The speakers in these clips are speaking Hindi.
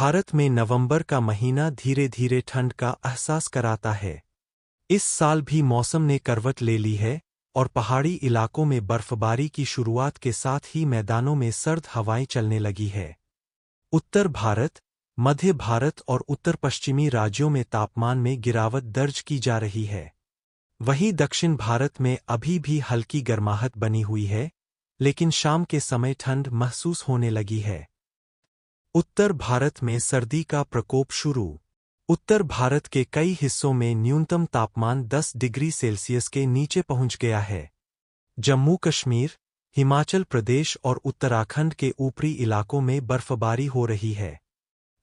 भारत में नवंबर का महीना धीरे धीरे ठंड का एहसास कराता है। इस साल भी मौसम ने करवट ले ली है और पहाड़ी इलाकों में बर्फबारी की शुरुआत के साथ ही मैदानों में सर्द हवाएं चलने लगी है। उत्तर भारत, मध्य भारत और उत्तर पश्चिमी राज्यों में तापमान में गिरावट दर्ज की जा रही है। वहीं दक्षिण भारत में अभी भी हल्की गर्माहट बनी हुई है, लेकिन शाम के समय ठंड महसूस होने लगी है। उत्तर भारत में सर्दी का प्रकोप शुरू। उत्तर भारत के कई हिस्सों में न्यूनतम तापमान 10 डिग्री सेल्सियस के नीचे पहुंच गया है। जम्मू कश्मीर, हिमाचल प्रदेश और उत्तराखंड के ऊपरी इलाकों में बर्फबारी हो रही है।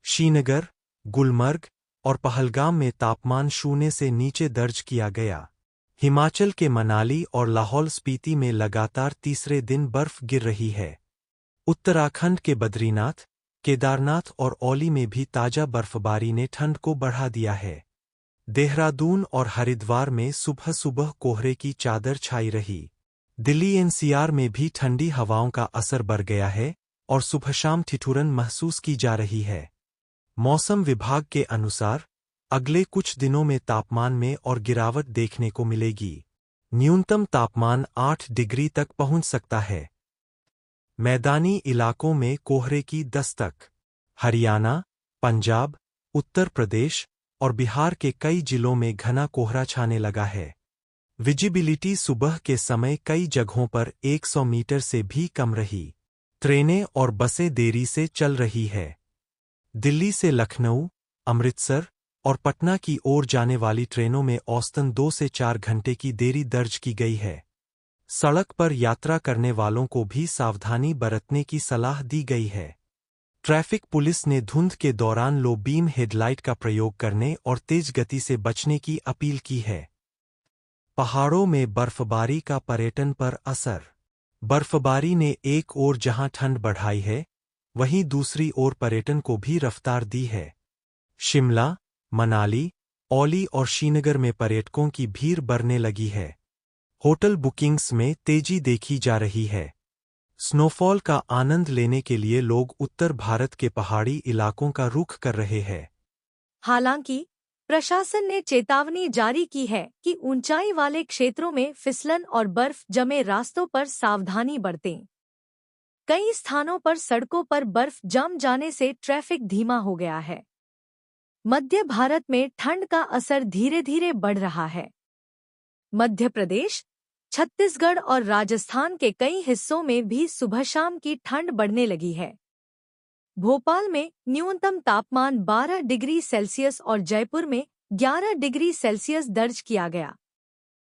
श्रीनगर, गुलमर्ग और पहलगाम में तापमान 0 से नीचे दर्ज किया गया। हिमाचल के मनाली और लाहौल स्पीति में लगातार तीसरे दिन बर्फ गिर रही है। उत्तराखंड के बद्रीनाथ, केदारनाथ और औली में भी ताजा बर्फबारी ने ठंड को बढ़ा दिया है। देहरादून और हरिद्वार में सुबह सुबह कोहरे की चादर छाई रही। दिल्ली एनसीआर में भी ठंडी हवाओं का असर बढ़ गया है और सुबह शाम ठिठुरन महसूस की जा रही है। मौसम विभाग के अनुसार अगले कुछ दिनों में तापमान में और गिरावट देखने को मिलेगी। न्यूनतम तापमान 8 डिग्री तक पहुंच सकता है। मैदानी इलाकों में कोहरे की दस्तक। हरियाणा, पंजाब, उत्तर प्रदेश और बिहार के कई जिलों में घना कोहरा छाने लगा है। विजिबिलिटी सुबह के समय कई जगहों पर 100 मीटर से भी कम रही। ट्रेनें और बसें देरी से चल रही है। दिल्ली से लखनऊ, अमृतसर और पटना की ओर जाने वाली ट्रेनों में औसतन 2 से 4 घंटे की देरी दर्ज की गई है। सड़क पर यात्रा करने वालों को भी सावधानी बरतने की सलाह दी गई है। ट्रैफिक पुलिस ने धुंध के दौरान लो बीम हेडलाइट का प्रयोग करने और तेज गति से बचने की अपील की है। पहाड़ों में बर्फबारी का पर्यटन पर असर। बर्फबारी ने एक ओर जहां ठंड बढ़ाई है, वहीं दूसरी ओर पर्यटन को भी रफ्तार दी है। शिमला, मनाली, औली और श्रीनगर में पर्यटकों की भीड़ बढ़ने लगी है। होटल बुकिंग्स में तेजी देखी जा रही है। स्नोफॉल का आनंद लेने के लिए लोग उत्तर भारत के पहाड़ी इलाकों का रुख कर रहे हैं। हालांकि प्रशासन ने चेतावनी जारी की है कि ऊंचाई वाले क्षेत्रों में फिसलन और बर्फ जमे रास्तों पर सावधानी बरतें। कई स्थानों पर सड़कों पर बर्फ जम जाने से ट्रैफिक धीमा हो गया है। मध्य भारत में ठंड का असर धीरे धीरे बढ़ रहा है। मध्य प्रदेश, छत्तीसगढ़ और राजस्थान के कई हिस्सों में भी सुबह शाम की ठंड बढ़ने लगी है। भोपाल में न्यूनतम तापमान 12 डिग्री सेल्सियस और जयपुर में 11 डिग्री सेल्सियस दर्ज किया गया।